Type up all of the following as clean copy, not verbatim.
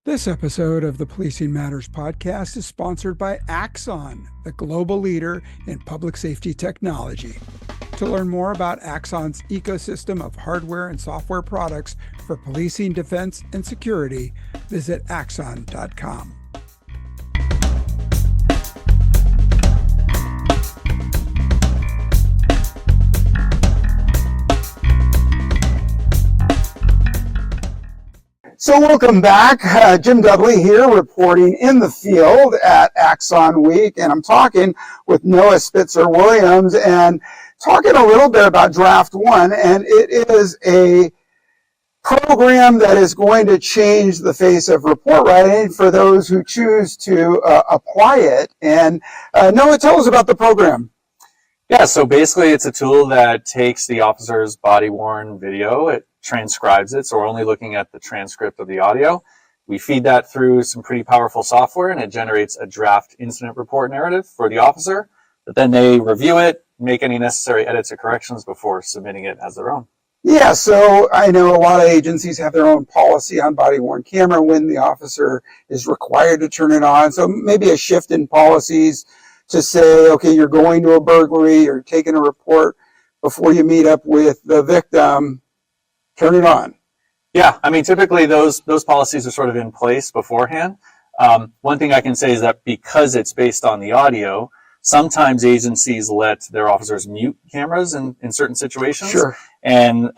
This episode of the Policing Matters podcast is sponsored by Axon, the global leader in public safety technology. To learn more about Axon's ecosystem of hardware and software products for policing, defense, and security, visit axon.com. So welcome back. Jim Dudley here, reporting in the field at Axon Week, and I'm talking with Noah Spitzer-Williams and talking a little bit about Draft One, and it is a program that is going to change the face of report writing for those who choose to apply it. And Noah, tell us about the program. Yeah, so basically it's a tool that takes the officer's body-worn video, it transcribes it, so we're only looking at the transcript of the audio. We feed that through some pretty powerful software, and it generates a draft incident report narrative for the officer, but then they review it, make any necessary edits or corrections before submitting it as their own. Yeah, so I know a lot of agencies have their own policy on body-worn camera when the officer is required to turn it on, so maybe a shift in policies to say, okay, you're going to a burglary, you're taking a report before you meet up with the victim, turn it on. Yeah, I mean, typically those policies are sort of in place beforehand. One thing I can say is that because it's based on the audio, sometimes agencies let their officers mute cameras in certain situations. Sure. And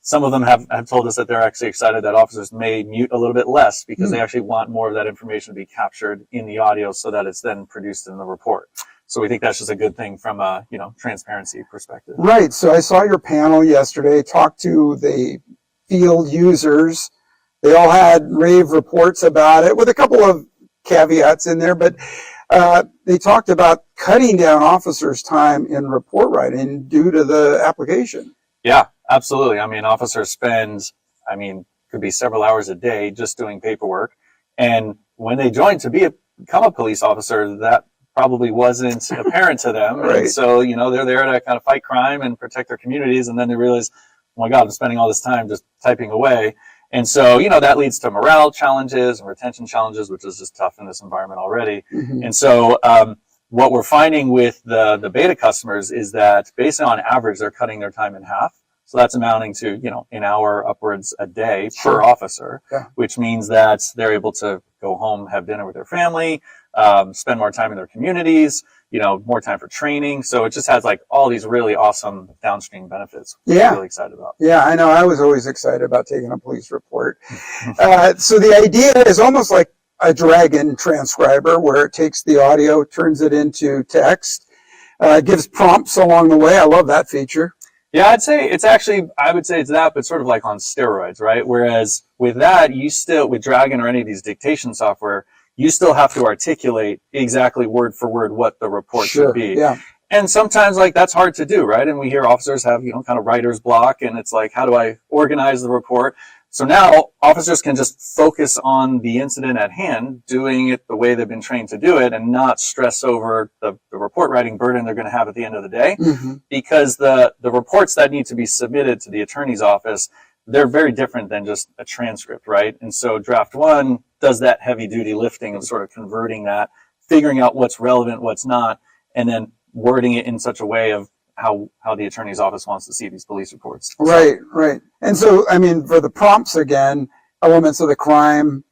some of them have told us that they're actually excited that officers may mute a little bit less because they actually want more of that information to be captured in the audio so that it's then produced in the report. So we think that's just a good thing from a, transparency perspective. Right. So I saw your panel yesterday, talked to the field users. They all had rave reports about it with a couple of caveats in there, but they talked about cutting down officers' time in report writing due to the application. Yeah, absolutely. I mean, officers spend, could be several hours a day just doing paperwork. And when they join to become a police officer, that probably wasn't apparent to them. Right. And so, they're there to kind of fight crime and protect their communities. And then they realize, oh my God, I'm spending all this time just typing away. And so, that leads to morale challenges and retention challenges, which is just tough in this environment already. Mm-hmm. And so, what we're finding with the beta customers is that basically on average, they're cutting their time in half. So that's amounting to, an hour upwards a day per officer, which means that they're able to go home, have dinner with their family, spend more time in their communities, more time for training. So it just has like all these really awesome downstream benefits. I'm really excited about. Yeah, I know. I was always excited about taking a police report. So the idea is almost like a Dragon transcriber where it takes the audio, turns it into text, gives prompts along the way. I love that feature. Yeah, I would say it's that, but sort of like on steroids, right? Whereas with that, with Dragon or any of these dictation software, you still have to articulate exactly word for word what the report should be. Yeah. And sometimes that's hard to do, right? And we hear officers have, kind of writer's block, and it's like, how do I organize the report? So now officers can just focus on the incident at hand, doing it the way they've been trained to do it, and not stress over the report writing burden they're going to have at the end of the day. Mm-hmm. Because the reports that need to be submitted to the attorney's office, they're very different than just a transcript, right? And so Draft One does that heavy duty lifting of sort of converting that, figuring out what's relevant, what's not, and then wording it in such a way of how the attorney's office wants to see these police reports. Right. And so, for the prompts again, elements of the crime,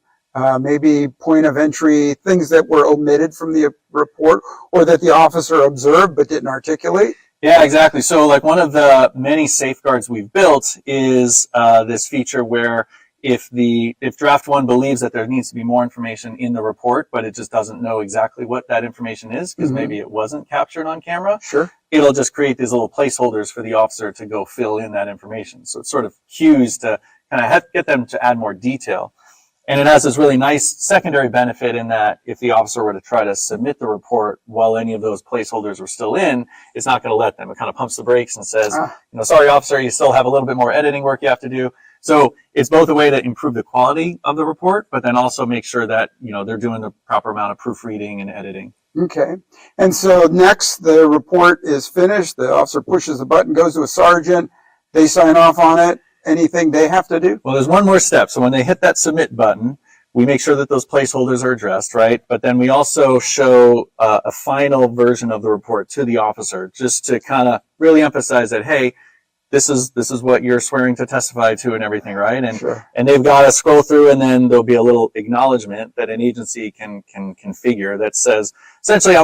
maybe point of entry, things that were omitted from the report or that the officer observed but didn't articulate. Yeah, exactly. So like one of the many safeguards we've built is this feature where if Draft One believes that there needs to be more information in the report, but it just doesn't know exactly what that information is because maybe it wasn't captured on camera, it'll just create these little placeholders for the officer to go fill in that information. So it's sort of cues to kind of get them to add more detail. And it has this really nice secondary benefit in that if the officer were to try to submit the report while any of those placeholders were still in, it's not going to let them. It kind of pumps the brakes and says, sorry, officer, you still have a little bit more editing work you have to do. So it's both a way to improve the quality of the report, but then also make sure that, they're doing the proper amount of proofreading and editing. Okay. And so next, the report is finished. The officer pushes the button, goes to a sergeant. They sign off on it. Anything they have to do? Well, there's one more step. So when they hit that submit button, we make sure that those placeholders are addressed, right? But then we also show a final version of the report to the officer, just to kind of really emphasize that, hey, this is what you're swearing to testify to and everything, right? And Sure. and they've got to scroll through, and then there'll be a little acknowledgement that an agency can configure that says, essentially,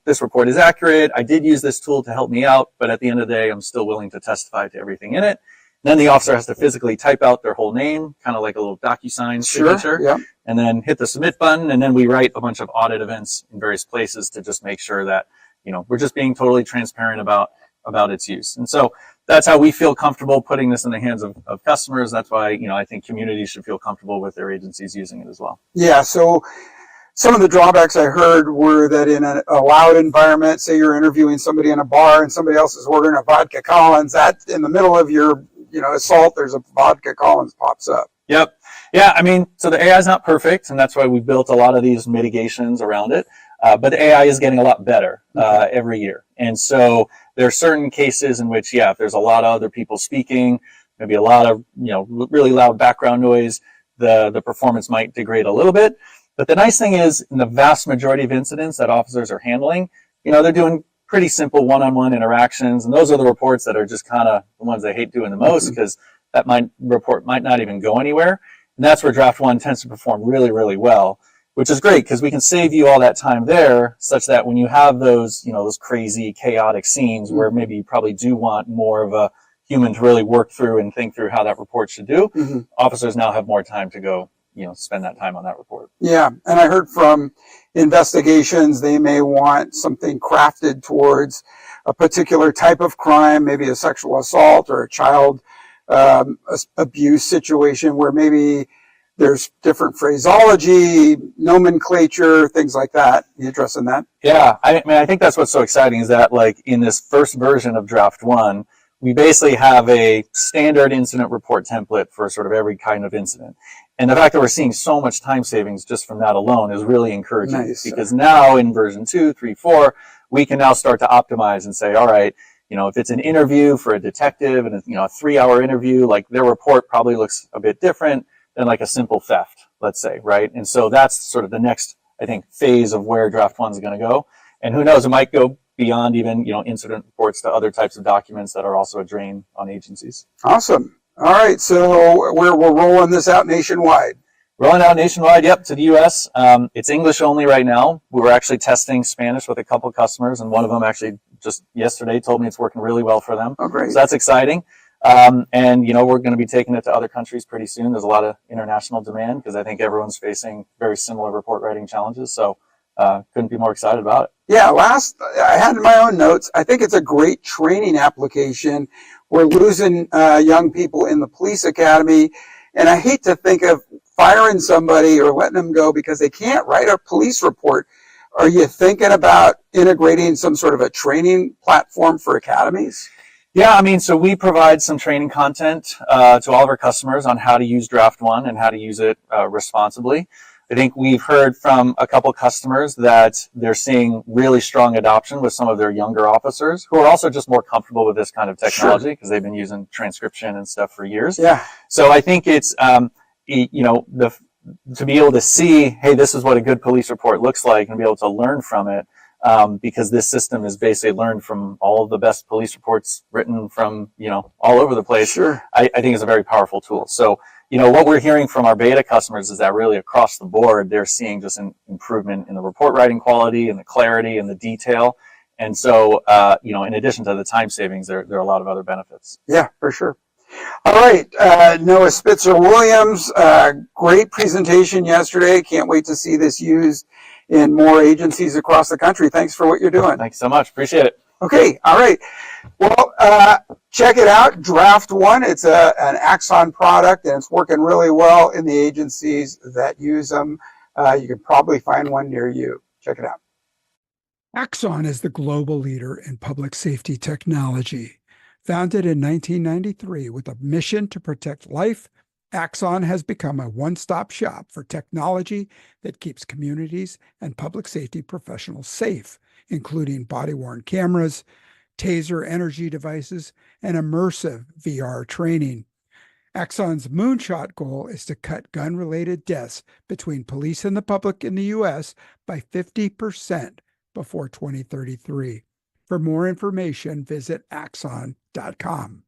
this report is accurate. I did use this tool to help me out, but at the end of the day, I'm still willing to testify to everything in it. Then the officer has to physically type out their whole name, kind of like a little DocuSign signature, Sure. Yeah. and then hit the submit button. And then we write a bunch of audit events in various places to just make sure that, we're just being totally transparent about its use. And so that's how we feel comfortable putting this in the hands of customers. That's why, I think communities should feel comfortable with their agencies using it as well. Yeah. So some of the drawbacks I heard were that in a loud environment, say you're interviewing somebody in a bar and somebody else is ordering a vodka Collins, that in the middle of your assault, there's a vodka Collins pops up. Yep. Yeah. So the AI is not perfect, and that's why we built a lot of these mitigations around it. But the AI is getting a lot better every year. And so there are certain cases in which, if there's a lot of other people speaking, maybe a lot of, really loud background noise, the performance might degrade a little bit. But the nice thing is, in the vast majority of incidents that officers are handling, they're doing pretty simple one-on-one interactions. And those are the reports that are just kind of the ones I hate doing the most, because that report might not even go anywhere. And that's where Draft One tends to perform really, really well, which is great because we can save you all that time there, such that when you have those, those crazy, chaotic scenes where maybe you probably do want more of a human to really work through and think through how that report should do, officers now have more time to go, spend that time on that report. Yeah. And I heard from investigations, they may want something crafted towards a particular type of crime, maybe a sexual assault or a child abuse situation where maybe there's different phraseology, nomenclature, things like that. You addressing that? Yeah. I think that's what's so exciting is that, like, in this first version of Draft One, we basically have a standard incident report template for sort of every kind of incident. And the fact that we're seeing so much time savings just from that alone is really encouraging. Nice. Because now in version 2, 3, 4, we can now start to optimize and say, all right, if it's an interview for a detective and a 3-hour interview, like, their report probably looks a bit different than like a simple theft, let's say, right? And so that's sort of the next, I think, phase of where Draft One is going to go. And who knows, it might go beyond even, incident reports to other types of documents that are also a drain on agencies. Awesome. All right. So we're rolling this out nationwide. Rolling out nationwide, yep, to the U.S. It's English only right now. We were actually testing Spanish with a couple customers, and one of them actually just yesterday told me it's working really well for them. Oh, great. So that's exciting. And, we're going to be taking it to other countries pretty soon. There's a lot of international demand because I think everyone's facing very similar report writing challenges. So couldn't be more excited about it. Yeah, I had in my own notes, I think it's a great training application. We're losing young people in the police academy, and I hate to think of firing somebody or letting them go because they can't write a police report. Are you thinking about integrating some sort of a training platform for academies? Yeah, so we provide some training content to all of our customers on how to use Draft One and how to use it responsibly. I think we've heard from a couple customers that they're seeing really strong adoption with some of their younger officers who are also just more comfortable with this kind of technology because they've been using transcription and stuff for years. Yeah. So I think it's, to be able to see, hey, this is what a good police report looks like and be able to learn from it. Because this system is basically learned from all of the best police reports written from, all over the place. Sure. I think is a very powerful tool. So, what we're hearing from our beta customers is that really across the board, they're seeing just an improvement in the report writing quality and the clarity and the detail. And so, in addition to the time savings, there are a lot of other benefits. Yeah, for sure. All right. Noah Spitzer-Williams, great presentation yesterday. Can't wait to see this used in more agencies across the country. Thanks for what you're doing. Thanks so much. Appreciate it. Okay. All right. Well, check it out. Draft One. It's an Axon product, and it's working really well in the agencies that use them. You can probably find one near you. Check it out. Axon is the global leader in public safety technology. Founded in 1993 with a mission to protect life, Axon has become a one-stop shop for technology that keeps communities and public safety professionals safe, including body-worn cameras, taser energy devices, and immersive VR training. Axon's moonshot goal is to cut gun-related deaths between police and the public in the U.S. by 50% before 2033. For more information, visit axon.com.